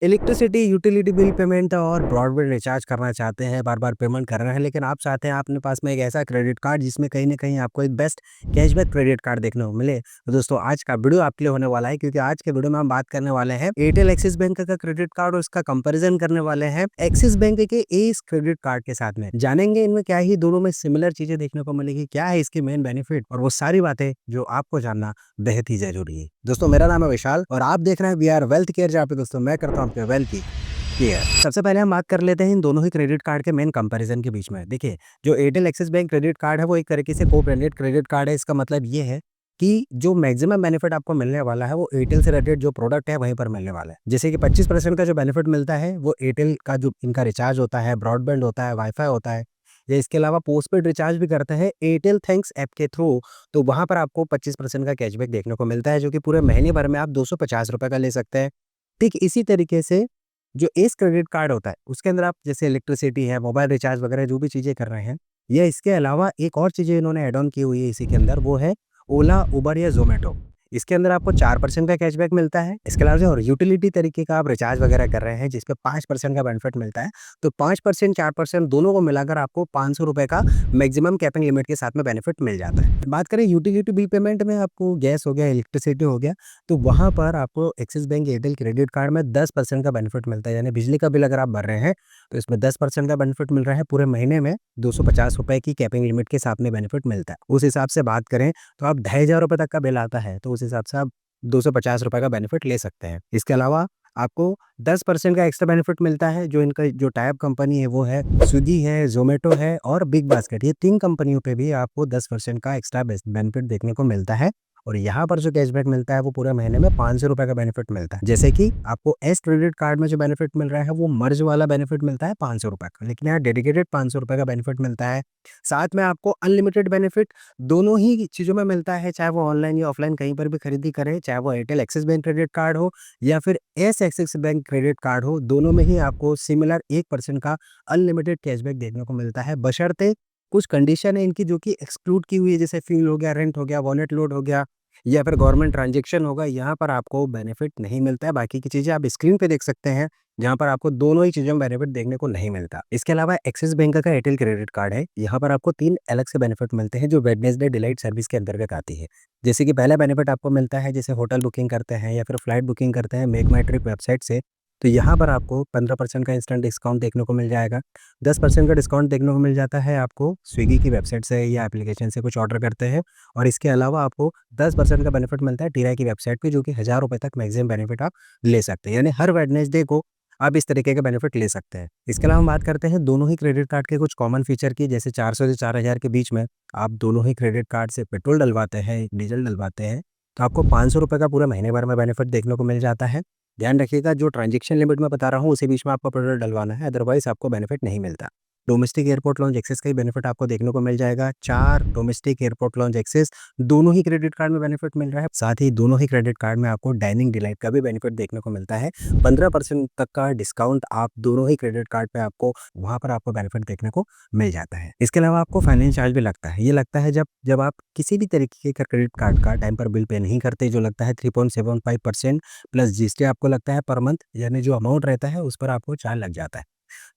Electricity, utility bill payment और broadband recharge करना चाहते हैं, बार-बार पेमेंट कर रहे हैं, लेकिन आप चाहते हैं अपने पास में एक ऐसा क्रेडिट कार्ड जिसमें कहीं न कहीं आपको एक बेस्ट कैशबैक क्रेडिट कार्ड देखने को मिले। तो दोस्तों आज का वीडियो आपके लिए होने वाला है क्योंकि आज के वीडियो में हम बात करने वाले हैं एयरटेल एक्सिस बैंक का क्रेडिट कार्ड और इसका कंपैरिजन करने वाले हैं एक्सिस बैंक के इस क्रेडिट कार्ड के साथ में। जानेंगे इनमें क्या ही दोनों में सिमिलर चीज़ें देखने को मिलेगी, क्या है इसकी मेन बेनिफिट और वो सारी बातें जो आपको जानना बेहद ही ज़रूरी है। दोस्तों मेरा नाम है विशाल और आप देख रहे हैं वी आर वेल्थ केयर, जहाँ पे दोस्तों मैं करता हूँ आपके वेल्थ की केयर। सबसे पहले हम बात कर लेते हैं इन दोनों ही क्रेडिट कार्ड के मेन कंपैरिजन के बीच में। देखिए, जो Airtel Axis bank credit card है वो एक तरीके से को-ब्रांडेड क्रेडिट कार्ड है। इसका मतलब ये है कि जो मैक्सिमम बेनिफिट आपको मिलने वाला है वो एयरटेल से रिलेटेड जो प्रोडक्ट है वहीं पर मिलने वाला है। जैसे कि 25% का जो बेनिफिट मिलता है वो एयरटेल का जो इनका रिचार्ज होता है, ब्रॉडबैंड होता है, वाई-फाई होता है, या इसके अलावा पोस्टपेड रिचार्ज भी करते हैं एयरटेल थैंक्स ऐप के थ्रू, तो वहाँ पर आपको 25% का कैशबैक देखने को मिलता है जो कि पूरे महीने भर में आप ₹250 का ले सकते हैं। ठीक इसी तरीके से जो एस क्रेडिट कार्ड होता है, उसके अंदर आप जैसे इलेक्ट्रिसिटी है, मोबाइल रिचार्ज वगैरह जो भी चीज़ें कर रहे हैं, या इसके अलावा एक और चीज़ें इन्होंने ऐड ऑन की हुई है इसी के अंदर, वो है ओला, उबर या ज़ोमैटो। इसके अंदर आपको 4% का कैशबैक मिलता है। इसके अलावा जो यूटिलिटी तरीके का आप रिचार्ज वगैरह कर रहे हैं, जिस पे 5% का बेनिफिट मिलता है, तो 5%, 4% दोनों को मिलाकर आपको ₹500 का मैक्सिमम कैपिंग लिमिट के साथ में बेनिफिट मिल जाता है। बात करें यूटिलिटी बिल पेमेंट में, आपको गैस हो गया, इलेक्ट्रिसिटी हो गया, तो वहाँ पर आपको axis bank Airtel credit card में 10% का बेनिफिट मिलता है। यानी बिजली का बिल अगर आप भर रहे हैं, तो इसमें 10% का बेनिफिट मिल रहा है। पूरे महीने में ₹250 की कैपिंग लिमिट के साथ में बेनिफिट मिलता है। उस हिसाब से बात करें तो आप ₹2500 तक का बिल आता है, तो उस हिसाब से आप ₹250 का बेनिफिट ले सकते हैं। इसके अलावा आपको 10% का एक्स्ट्रा बेनिफिट मिलता है। जो इनका जो टाई अप कंपनी है वो है स्विगी है, ज़ोमैटो है और बिग बास्केट। ये 3 कंपनियों पे भी आपको 10% का एक्स्ट्रा बेनिफिट देखने को मिलता है। और यहाँ पर जो कैशबैक मिलता है वो पूरे महीने में ₹500 का बेनिफिट मिलता है। जैसे कि आपको एस क्रेडिट कार्ड में जो बेनिफिट मिल रहा है वो मर्ज वाला बेनिफिट मिलता है ₹500 का, लेकिन यहाँ डेडिकेटेड ₹500 का बेनिफिट मिलता है। साथ में आपको अनलिमिटेड बेनिफिट दोनों ही चीज़ों में मिलता है, चाहे वो ऑनलाइन या ऑफलाइन कहीं पर भी खरीदी करें, चाहे वो Airtel Axis bank credit card हो या फिर S axis bank credit card हो, दोनों में ही आपको सिमिलर 1% का अनलिमिटेड कैशबैक देखने को मिलता है। बशर्ते कुछ कंडीशन है इनकी जो कि एक्सक्लूड की हुई है, जैसे फ्यूल हो गया, रेंट हो गया, वॉलेट लोड हो गया या फिर गवर्नमेंट ट्रांज़ैक्शन होगा, यहाँ पर आपको बेनिफिट नहीं मिलता है। बाकी की चीज़ें आप स्क्रीन पे देख सकते हैं, जहाँ पर आपको दोनों ही चीज़ों में बेनिफिट देखने को नहीं मिलता। इसके अलावा एक्सिस बैंक का एयरटेल क्रेडिट कार्ड है, यहाँ पर आपको 3 अलग से बेनिफिट मिलते हैं जो वेडनेसडे डिलाइट सर्विस के अंतर्गत आती है। जैसे कि पहला बेनिफिट आपको मिलता है, जैसे होटल बुकिंग करते हैं या फिर फ्लाइट बुकिंग करते हैं मेक माई ट्रिप वेबसाइट से, तो यहाँ पर आपको 15% का इंस्टेंट डिस्काउंट देखने को मिल जाएगा। 10% का डिस्काउंट देखने को मिल जाता है आपको स्विगी की वेबसाइट से या एप्लीकेशन से कुछ ऑर्डर करते हैं। और इसके अलावा आपको 10% का बेनिफिट मिलता है टीराई की वेबसाइट पे, जो कि ₹1000 तक मैक्सिमम बेनिफिट आप ले सकते हैं। यानी हर वेडनेसडे को आप इस तरीके के बेनिफिट ले सकते हैं। इसके अलावा हम बात करते हैं दोनों ही क्रेडिट कार्ड के कुछ कॉमन फीचर की, जैसे 400 से 4000 के बीच में आप दोनों ही क्रेडिट कार्ड से पेट्रोल डलवाते हैं, डीज़ल डलवाते हैं, तो आपको ₹500 का पूरे महीने भर में बेनिफिट देखने को मिल जाता है। ध्यान रखिएगा, जो ट्रांज़ैक्शन लिमिट मैं बता रहा हूँ उसी बीच में आपको पेट्रोल डलवाना है, अदरवाइज़ आपको बेनिफिट नहीं मिलता। डोमेस्टिक एयरपोर्ट लाउंज एक्सेस का ही बेनिफिट आपको देखने को मिल जाएगा। 4 डोमेस्टिक एयरपोर्ट लाउंज एक्सेस दोनों ही क्रेडिट कार्ड में बेनिफिट मिल रहा है। साथ ही दोनों ही क्रेडिट कार्ड में आपको डाइनिंग डिलाइट का भी बेनिफिट देखने को मिलता है। 15% तक का डिस्काउंट आप दोनों ही क्रेडिट कार्ड पे आपको वहाँ पर आपको बेनिफिट देखने को मिल जाता है। इसके अलावा आपको फाइनेंस चार्ज भी लगता है। ये लगता है जब जब आप किसी भी तरीके का क्रेडिट कार्ड का टाइम पर बिल पे नहीं करते, जो लगता है 3.75% प्लस जीएसटी आपको लगता है पर मंथ, यानी जो अमाउंट रहता है उस पर आपको चार्ज लग जाता है।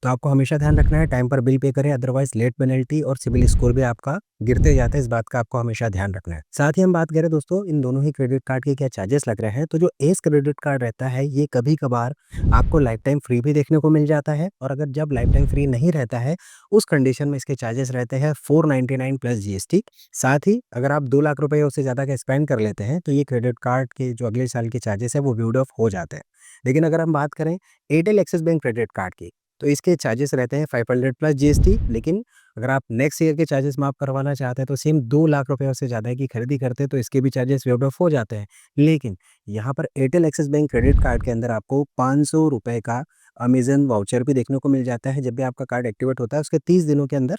तो आपको हमेशा ध्यान रखना है टाइम पर बिल पे करें, अदरवाइज लेट पेनल्टी और सिबिल स्कोर भी आपका गिरते जाता है। इस बात का आपको हमेशा ध्यान रखना है। साथ ही हम बात करें दोस्तों इन दोनों ही क्रेडिट कार्ड के क्या चार्जेस लग रहे हैं, तो जो एस क्रेडिट कार्ड रहता है ये कभी कभार आपको लाइफ टाइम फ्री भी देखने को मिल जाता है, और अगर जब लाइफ टाइम फ्री नहीं रहता है उस कंडीशन में इसके चार्जेस रहते हैं 499 प्लस जीएसटी। साथ ही अगर आप 2 लाख रुपए उससे ज़्यादा का स्पेंड कर लेते हैं तो ये क्रेडिट कार्ड के जो अगले साल के चार्जेस है वो विवड ऑफ हो जाते हैं। लेकिन अगर हम बात करें Airtel Axis bank credit card की, तो इसके चार्जेस रहते हैं 500 प्लस जीएसटी। लेकिन अगर आप नेक्स्ट ईयर के चार्जेस माफ़ करवाना चाहते हैं तो सेम 2 लाख रुपए से ज़्यादा की खरीदी करते हैं तो इसके भी चार्जेस वेव्ड ऑफ हो जाते हैं। लेकिन यहाँ पर Airtel Axis bank credit card के अंदर आपको ₹500 का अमेज़न वाउचर भी देखने को मिल जाता है। जब भी आपका कार्ड एक्टिवेट होता है उसके 30 दिनों के अंदर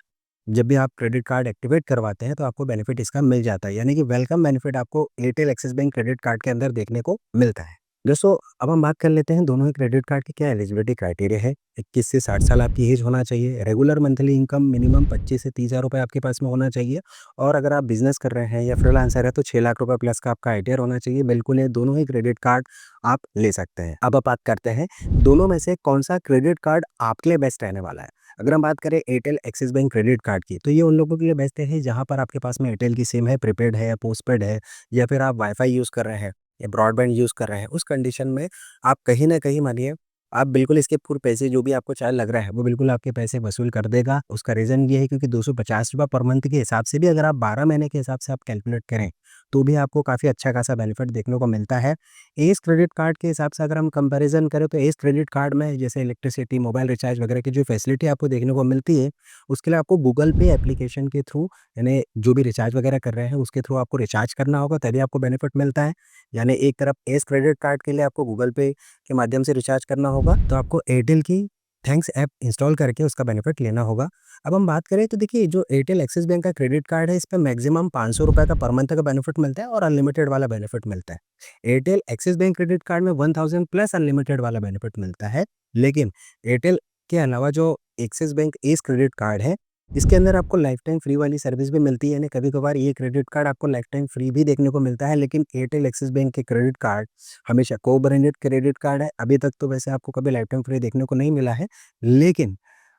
जब भी आप क्रेडिट कार्ड एक्टिवेट करवाते हैं तो आपको बेनिफिट इसका मिल जाता है। यानी कि वेलकम बेनिफिट आपको Airtel Axis bank credit card के अंदर देखने को मिलता है। दोस्तों, अब हम बात कर लेते हैं दोनों ही क्रेडिट कार्ड के क्या एलिजिबिलिटी क्राइटेरिया है। 21 से 60 साल आपकी एज होना चाहिए, रेगुलर मंथली इनकम मिनिमम 25 से 30 हज़ार रुपए आपके पास में होना चाहिए और अगर आप बिज़नेस कर रहे हैं या फ्रीलांसर है तो 6 लाख रुपए प्लस का आपका आईटीआर होना चाहिए। बिल्कुल ये दोनों ही क्रेडिट कार्ड आप ले सकते हैं। अब बात करते हैं दोनों में से कौन-सा क्रेडिट कार्ड आपके लिए बेस्ट रहने वाला है। अगर हम बात करें Airtel Axis bank credit card की, तो ये उन लोगों के लिए बेस्ट है जहाँ पर आपके पास में एयरटेल की सिम है, प्रीपेड है या पोस्टपेड है या फिर आप वाईफ़ाई यूज़ कर रहे हैं या ब्रॉडबैंड यूज़ कर रहे हैं, उस कंडीशन में आप कहीं न कहीं मानिए आप बिल्कुल इसके पूरे पैसे जो भी आपको चार्ज लग रहा है, वो बिल्कुल आपके पैसे वसूल कर देगा। उसका रीज़न ये है क्योंकि ₹250 पर मंथ के हिसाब से भी अगर आप 12 महीने के हिसाब से आप कैलकुलेट करें, तो भी आपको काफ़ी अच्छा खासा बेनिफिट देखने को मिलता है। एज क्रेडिट कार्ड के हिसाब से अगर हम कंपैरिज़न करें तो एज क्रेडिट कार्ड में जैसे इलेक्ट्रिसिटी, मोबाइल रिचार्ज वगैरह की जो फैसिलिटी आपको देखने को मिलती है, उसके लिए आपको गूगल पे एप्लीकेशन के थ्रू यानी जो भी रिचार्ज वगैरह कर रहे हैं, उसके थ्रू आपको रिचार्ज करना होगा तभी आपको बेनिफिट मिलता है। यानी एक तरफ एज क्रेडिट कार्ड के लिए आपको गूगल पे के माध्यम से रिचार्ज करना होगा, तो आपको एयरटेल की थैंक्स ऐप इंस्टॉल करके उसका बेनिफिट लेना होगा। अब हम बात करें तो देखिए जो एयरटेल एक्सिस बैंक का क्रेडिट कार्ड है, इस पे मैक्सिमम ₹500 का पर मंथ का बेनिफिट मिलता है और अनलिमिटेड वाला बेनिफिट मिलता है। Airtel Axis bank credit card में 1000 प्लस अनलिमिटेड वाला बेनिफिट मिलता है। लेकिन एयरटेल के अलावा जो Axis Bank as credit card है, इसके अंदर आपको लाइफ टाइम फ्री वाली सर्विस भी मिलती है, यानी कभी-कभार ये क्रेडिट कार्ड आपको लाइफ टाइम फ्री भी देखने को मिलता है। लेकिन एयरटेल एक्सिस बैंक के क्रेडिट कार्ड हमेशा को-ब्रांडेड क्रेडिट कार्ड है। अभी तक तो वैसे आपको कभी लाइफ टाइम फ्री देखने को नहीं मिला है। लेकिन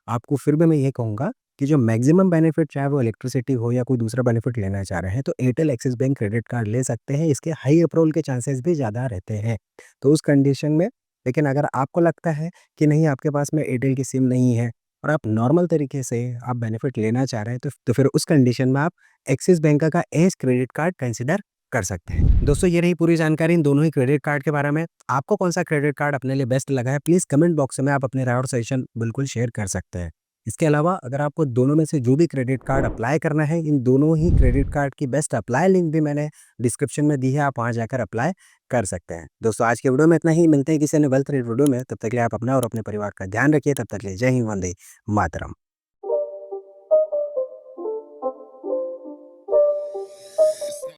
आपको फिर भी मैं ये कहूँगा कि जो मैक्सिमम बेनिफिट चाहे वो इलेक्ट्रिसिटी हो या कोई दूसरा बेनिफिट लेना चाह रहे हैं, तो Airtel Axis bank credit card ले सकते हैं। इसके हाई अप्रूवल के चांसेस भी ज़्यादा रहते हैं। तो उस कंडीशन में लेकिन अगर आपको लगता है कि नहीं आपके पास में एयरटेल की सिम नहीं है और आप नॉर्मल तरीके से आप बेनिफिट लेना चाह रहे हैं तो फिर उस कंडीशन में आप एक्सिस बैंक का एज क्रेडिट कार्ड कंसीडर कर सकते हैं। दोस्तों ये रही पूरी जानकारी इन दोनों ही क्रेडिट कार्ड के बारे में। आपको कौन-सा क्रेडिट कार्ड अपने लिए बेस्ट लगा है? प्लीज़ कमेंट बॉक्स में आप अपने राय और सजेशन बिल्कुल शेयर कर सकते हैं। इसके अलावा अगर आपको दोनों में से जो भी क्रेडिट कार्ड अप्लाई करना है, इन दोनों ही क्रेडिट कार्ड की बेस्ट अप्लाई लिंक भी मैंने डिस्क्रिप्शन में दी है, आप वहाँ जाकर अप्लाई कर सकते हैं। दोस्तों आज के वीडियो में इतना ही, मिलते हैं किसी अन्य वेल्थ वीडियो में, तब तक के लिए आप अपना और अपने परिवार का ध्यान रखिए, तब तक के लिए जय हिंद, वंदे मातरम।